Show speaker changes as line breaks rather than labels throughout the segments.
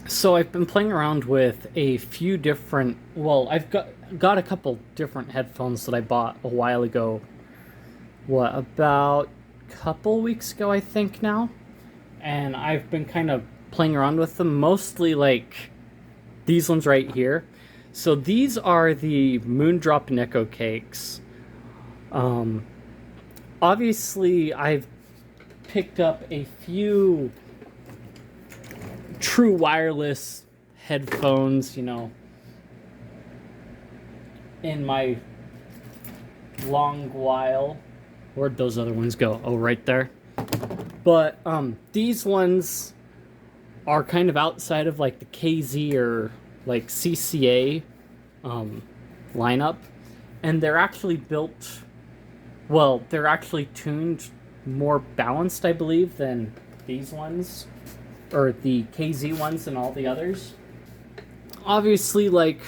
So I've been playing around with a few different. Well, I've got a couple different headphones that I bought a while ago. What, about a couple weeks ago, I think now, and I've been kind of playing around with them. Mostly like these ones right here. So these are the Moondrop Nekocakes. Um, Obviously, I've picked up a few true wireless headphones, in my long while. Where'd those other ones go? Oh, right there. But these ones are kind of outside of like the KZ or like CCA lineup, and they're actually built. Well, they're actually tuned more balanced, I believe, than these ones or the KZ ones and all the others. Obviously, like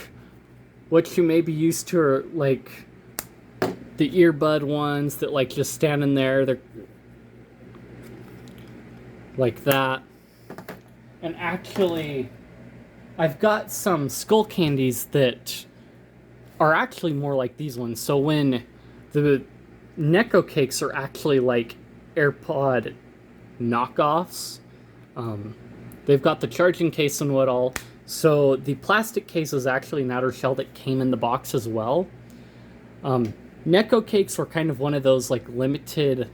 what you may be used to are like the earbud ones that like just stand in there. They're like that. And actually, I've got some skull candies that are actually more like these ones. So when the Nekocakes are actually like AirPod knockoffs, they've got the charging case and what all. So the plastic case is actually an outer shell that came in the box as well. Nekocakes were kind of one of those like limited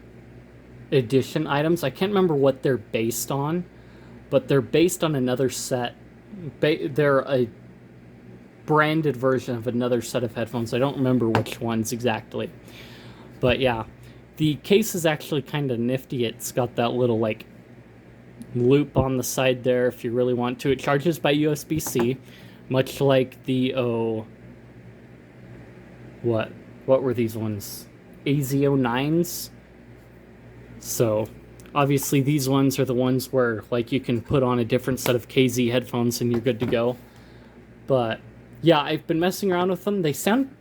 edition items. I can't remember what they're based on, but they're based on another set. They're a branded version of another set of headphones. I don't remember which ones exactly. But yeah, the case is actually kind of nifty. It's got that little like loop on the side there if you really want to. It charges by USB-C, much like the what were these ones? AZ09s. So obviously these ones are the ones where like you can put on a different set of KZ headphones and you're good to go. But yeah, I've been messing around with them. They sound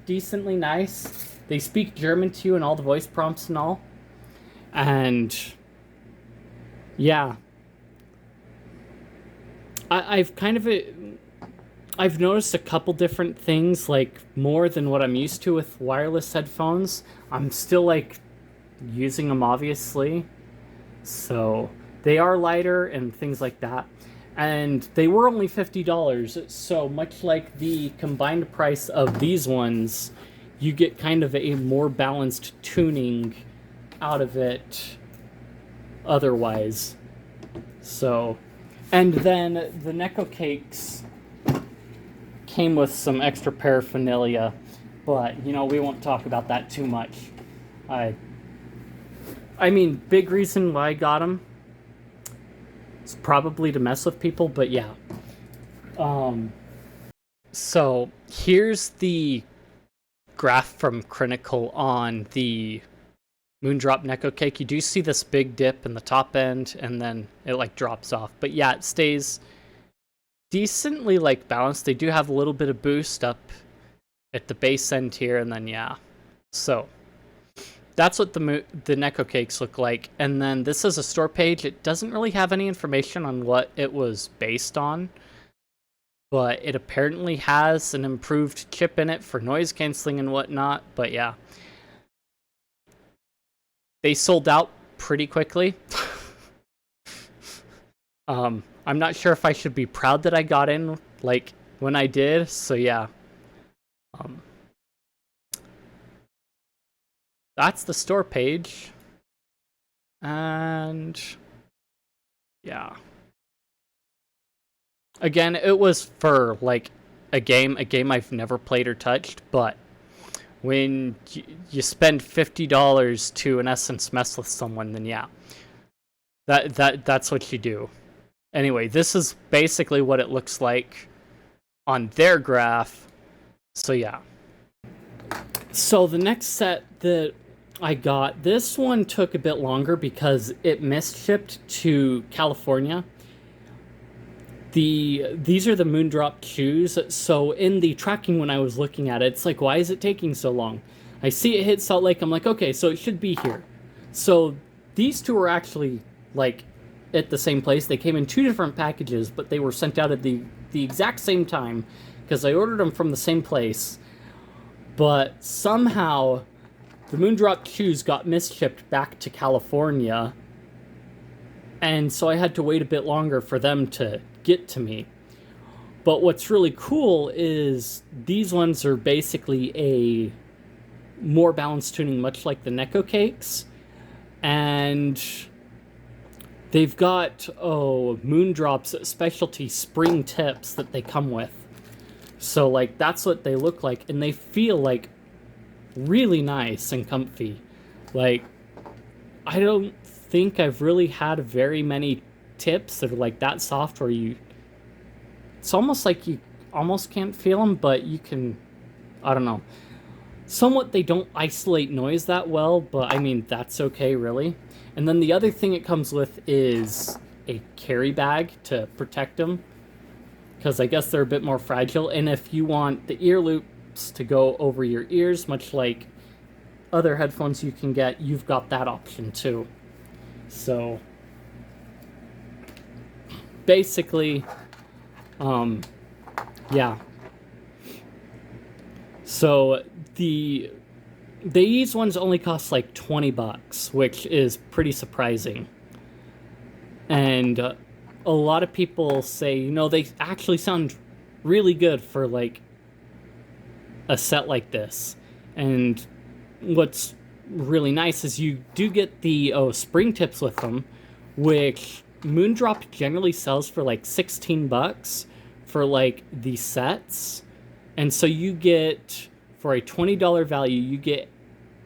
decently nice. They speak German to you and all the voice prompts and all. And yeah, I've kind of I've noticed a couple different things, like more than what I'm used to with wireless headphones. I'm still like using them obviously, so they are lighter and things like that. And they were only $50, so much like the combined price of these ones, you get kind of a more balanced tuning out of it otherwise. So, and then the Nekocakes came with some extra paraphernalia, but we won't talk about that too much. I mean, big reason why I got them is probably to mess with people, but yeah. So here's the graph from Critical on the Moondrop Nekocake. You do see this big dip in the top end, and then it like drops off. But yeah, it stays decently like balanced. They do have a little bit of boost up at the base end here, and then yeah. So that's what the Nekocakes look like. And then this is a store page. It doesn't really have any information on what it was based on, but it apparently has an improved chip in it for noise canceling and whatnot. But yeah, they sold out pretty quickly. I'm not sure if I should be proud that I got in like when I did. So yeah. That's the store page. And yeah. Again, it was for like a game I've never played or touched, but when you spend $50 to in essence mess with someone, then yeah. That's what you do. Anyway, this is basically what it looks like on their graph. So yeah. So the next set that I got, this one took a bit longer because it misshipped to California. These are the Moondrop Chus. So in the tracking when I was looking at it, it's like, why is it taking so long? I see it hit Salt Lake. I'm like, okay, so it should be here. So these two are actually like at the same place. They came in 2 different packages, but they were sent out at the exact same time because I ordered them from the same place. But somehow the Moondrop shoes got misshipped back to California, and so I had to wait a bit longer for them to get to me. But what's really cool is these ones are basically a more balanced tuning, much like the Nekocakes. And they've got, Moondrop's specialty spring tips that they come with. So, like, that's what they look like. And they feel, like, really nice and comfy. Like, I don't think I've really had very many tips that are, like, that soft where you... It's almost like you almost can't feel them, but you can... I don't know. Somewhat they don't isolate noise that well, but I mean, that's okay, really. And then the other thing it comes with is a carry bag to protect them, because I guess they're a bit more fragile. And if you want the ear loops to go over your ears, much like other headphones you can get, you've got that option too. So basically, yeah. So these ones only cost like $20, which is pretty surprising. And a lot of people say, you know, they actually sound really good for like a set like this. And what's really nice is you do get the spring tips with them, which Moondrop generally sells for like $16 for like the sets. And so you get, for a $20 value, you get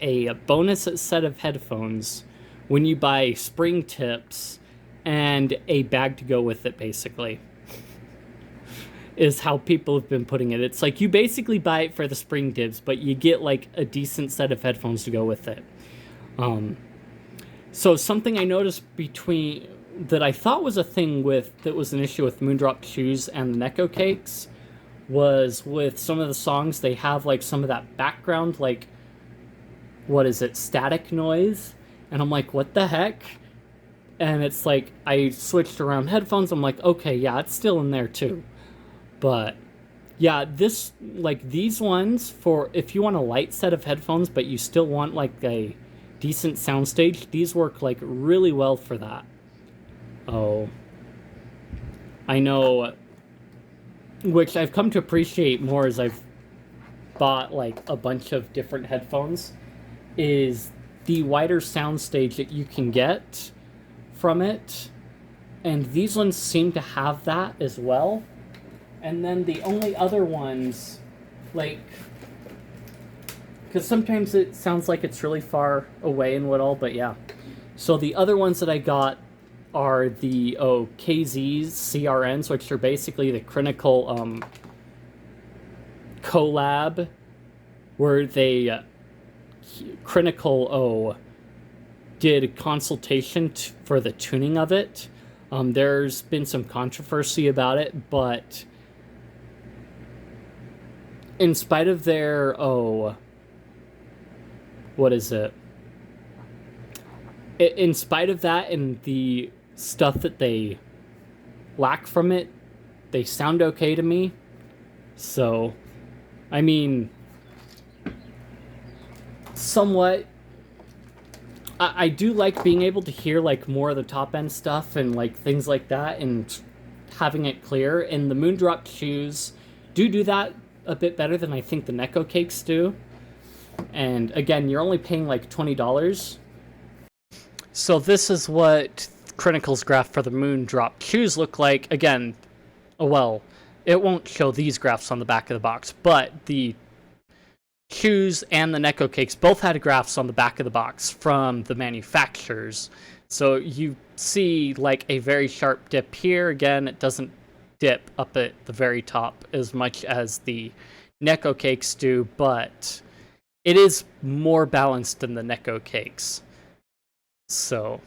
a bonus set of headphones when you buy spring tips and a bag to go with it, basically. Is how people have been putting it. It's like you basically buy it for the spring tips, but you get like a decent set of headphones to go with it. So something I noticed that I thought was a thing that was an issue with Moondrop shoes and the Nekocakes was with some of the songs, they have like some of that background, like, static noise. And I'm like, what the heck? And it's like, I switched around headphones. I'm like, okay, yeah, it's still in there too. But yeah, these ones, for if you want a light set of headphones, but you still want like a decent soundstage, these work like really well for that. Oh, I know, which I've come to appreciate more as I've bought like a bunch of different headphones, is the wider soundstage that you can get from it. And these ones seem to have that as well. And then the only other ones, like, because sometimes it sounds like it's really far away and what all, but yeah. So the other ones that I got are the KZ's CRNs, which are basically the Critical collab, where they Critical did a consultation for the tuning of it. There's been some controversy about it, but in spite of their in spite of that and the stuff that they lack from it, they sound okay to me. So, I mean, somewhat, I do like being able to hear like more of the top end stuff and like things like that and having it clear. And the Moondrop shoes do that a bit better than I think the Nekocakes do. And again, you're only paying like $20. So this is what Critical's graph for the Moondrop shoes look like. Again, well, it won't show these graphs on the back of the box, but the shoes and the Nekocakes both had graphs on the back of the box from the manufacturers. So you see like a very sharp dip here. Again, it doesn't dip up at the very top as much as the Nekocakes do, but it is more balanced than the Nekocakes. So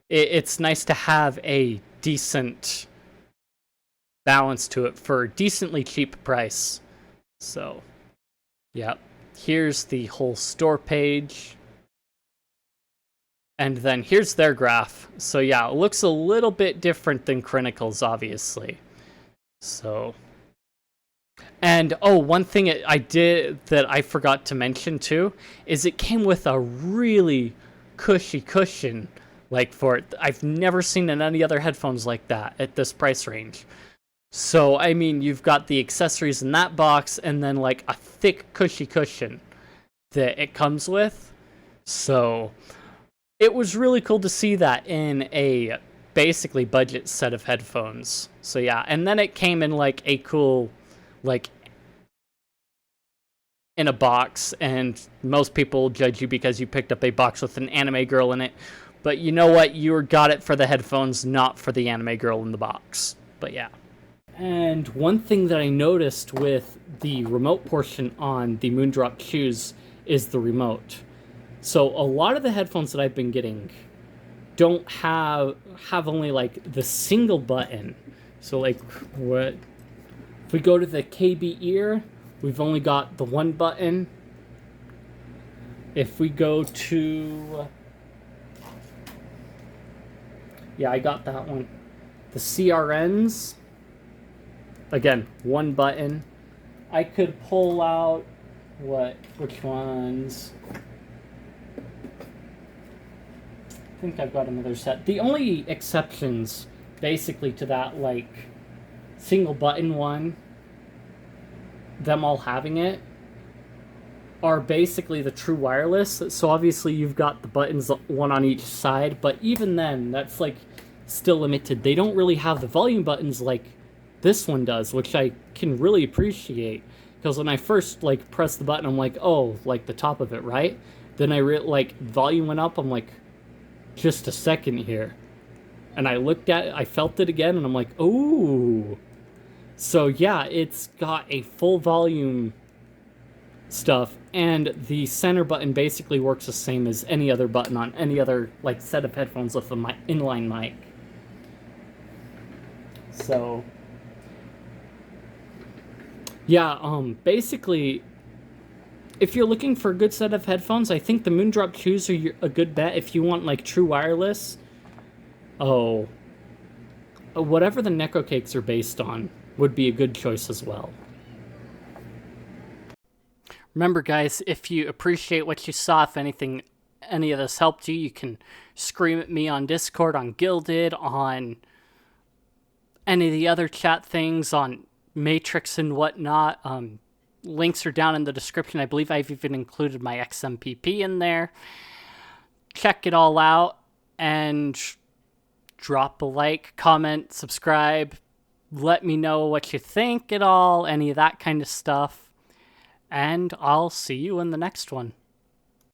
it's nice to have a decent balance to it for a decently cheap price. So, yeah. Here's the whole store page. And then here's their graph. So yeah, it looks a little bit different than Critical's, obviously. So, and oh, one thing I did that I forgot to mention too is it came with a really cushy cushion, like for it. I've never seen in any other headphones like that at this price range. So I mean, you've got the accessories in that box, and then like a thick cushy cushion that it comes with. So it was really cool to see that in a basically budget set of headphones. So yeah, and then it came in like a cool, like in a box, and most people judge you because you picked up a box with an anime girl in it. But you know what? You got it for the headphones, not for the anime girl in the box. But yeah. And one thing that I noticed with the remote portion on the Moondrop Chus is the remote. So a lot of the headphones that I've been getting don't have only like the single button. So like what if we go to the KB ear, we've only got the one button. If we go to, yeah, I got that one. The CRNs, again, one button. I could pull out which ones? I think I've got another set. The only exceptions basically to that like single button one, them all having it, are basically the true wireless. So obviously you've got the buttons one on each side, but even then that's like still limited. They don't really have the volume buttons like this one does, which I can really appreciate, because when I first like pressed the button, I'm like, oh, like the top of it, right? Then I like volume went up, I'm like, just a second here, and I looked at it, I felt it again, and I'm like, ooh. So yeah, it's got a full volume stuff, and the center button basically works the same as any other button on any other like set of headphones with an inline mic. So yeah, basically, if you're looking for a good set of headphones, I think the Moondrop Chus are a good bet. If you want like true wireless, whatever the Nekocakes are based on would be a good choice as well. Remember, guys, if you appreciate what you saw, if any of this helped you, you can scream at me on Discord, on Guilded, on any of the other chat things, on Matrix and whatnot. Links are down in the description. I believe I've even included my XMPP in there. Check it all out and drop a like, comment, subscribe. Let me know what you think at all, any of that kind of stuff. And I'll see you in the next one.